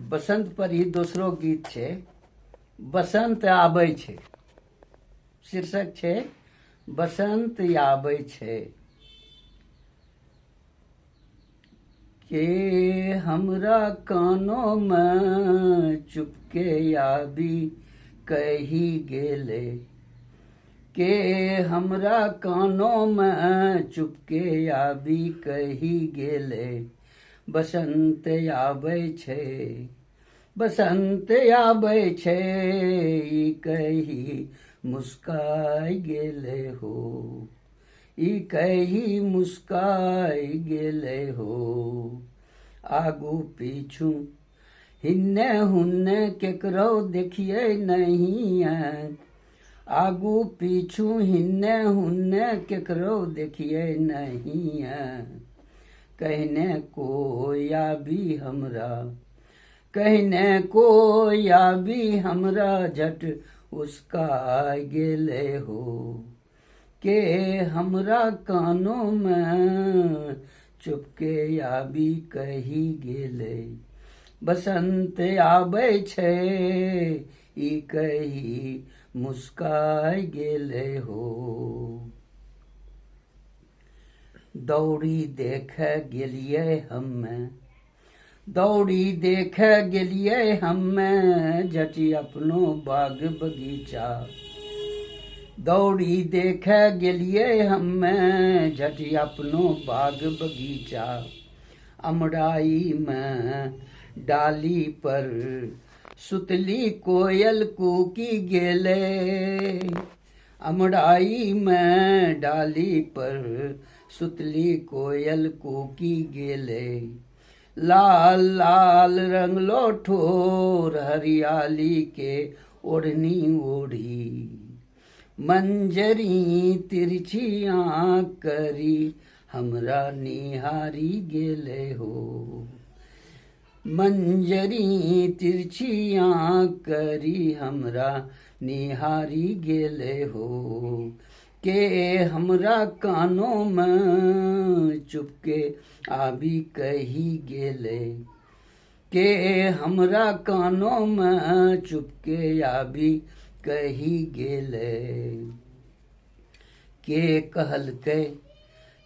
बसंत पर ही दूसरो गीत છે बसंत आबै છે। शीर्षक છે बसंत आबै છે। के हमरा कानो में चुपके आबी कही गेले, के हमरा कानो में चुपके आबी कही गेले, बसंत आबै छै, बसंत आबै छै, ई कही मुस्काई गेले हो, ई कही मुस्काई गेले हो। आगू पीछू हिन्ने हुन्ने केकरो देखिए नहीं है, आगू पीछू हिन्ने हुन्ने केकरो देखिए नहीं है। कहने को या भी हमरा, कहने को या भी हमरा झट उसका गेले हो, के हमरा कानों में चुपके आबी कही गेले, बसंत आबै छै, ई कही मुस्काई गेले हो। दौड़ी देखे गेलिए हम्मे, दौड़ी देखे गेलिए हम्मे झटी अपनो बाग बगीचा, दौड़ी देखे गेलिए हम्मे झटी अपनो बाग बगीचा। अमराई में डाली पर सुतली कोयल कूकी गेले, अमराई में डाली पर सुतली कोयल कूकी गेले। लाल लाल रंगलो ठोर हरियाली के ओढ़नी ओढ़ी, मंजरी तिरछी आँख करी हमरा निहारी गेले हो, मंजरी तिरछी आँख करी हमरा निहारी गेले हो। के हमरा कानों में चुपके आबी कही गेले, के हमरा कानों में चुपके आबी कही गेले। के कहलकै,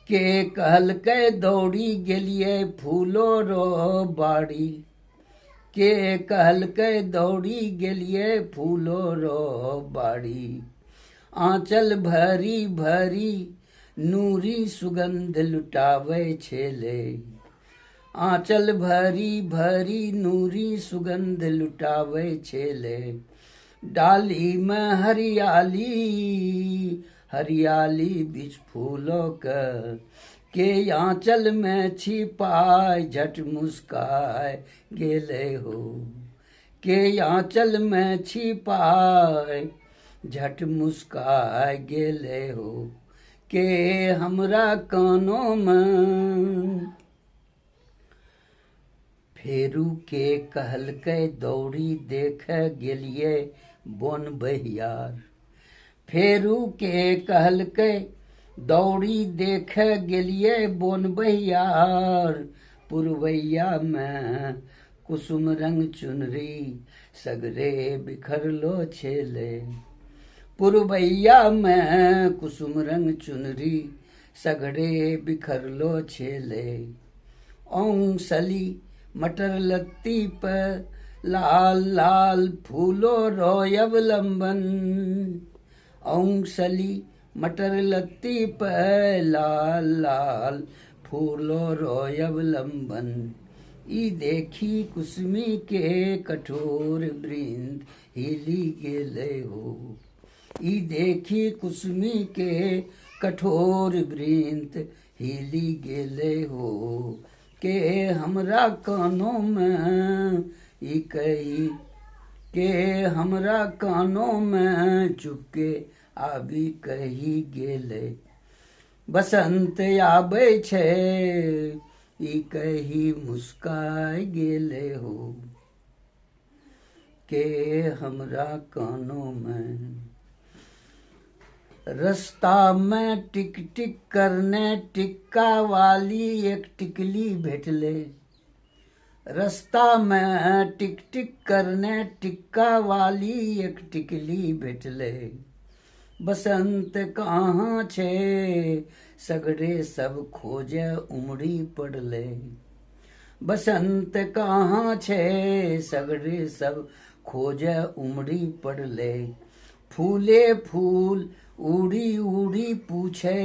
के कहलकै दौड़ी गेलिए फूलो रो बाड़ी, के कहलकै दौड़ी गेलिए फूलो रो बाड़ी। आंचल भरी भरी नूरी सुगंध लुटावे छेले, आंचल भरी भरी नूरी सुगंध लुटावे छेले। डाली में हरियाली हरियाली बीच फूलों के आंचल में छिपाए झट मुस्काए गेले हो, के आंचल में छिपाए झट मुस्काए गेले हो। के हमरा कानों में फेरू के कहलकै दौड़ी देखे गेलिए बोन बहियार, फेरू के कहलकै दौड़ी देखे गेलिए बोन बहियार। पुरवैया में कुसुम रंग चुनरी सगरे बिखरलो छेले, पुरवैया में कुसुम रंग चुनरी सगरे बिखरलो छेले। औंसली मटर लत्ती पर लाल लाल फूलो रोयब लंबन, औंसली मटर लत्ती पर लाल लाल फूलो रोयब लंबन। ई देखी कुसमी के कठोर वृंद हिली गेले हो, ई देखी कुसमी के कठोर वृंद हिली गेले हो। के हमरा कानों में ई कही, के हमरा कानों में चुपके आबी कही गेले, बसंत आबै छै, ई कही मुस्काई गेले हो। के हमरा कानों में रास्ता में टिक टिक करने टिक्का वाली एक टिकली भेटले, रास्ता में टिक टिक करने टिक्का वाली एक टिकली भेटले। बसंत कहाँ छे सगरे सब खोजे उमड़ी पड़ले। बसंत कहाँ छे सगरे सब खोजे उमड़ी पड़ले। फूले फूल उड़ी उड़ी पूछे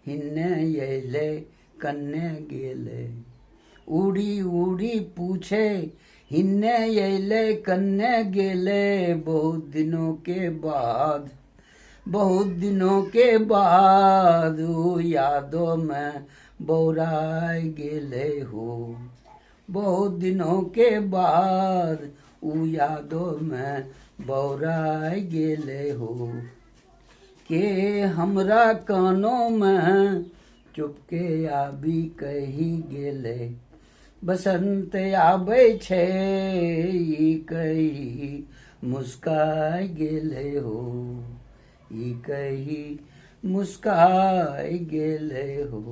हिन्ने येले कन्ने गेले। उड़ी उड़ी पूछे हिन्ने येले कन्ने गेले। बहुत दिनों के बाद बहुत दिनों के बाद यादों में बौराई गेले हो। बहुत दिनों के बाद यादों में बौराई गेले हो। के हमरा कानों में चुपके आबी कही गेले। बसंत आबै छे ई कही मुस्काई गेले हो। ई कही मुस्काई गेले हो।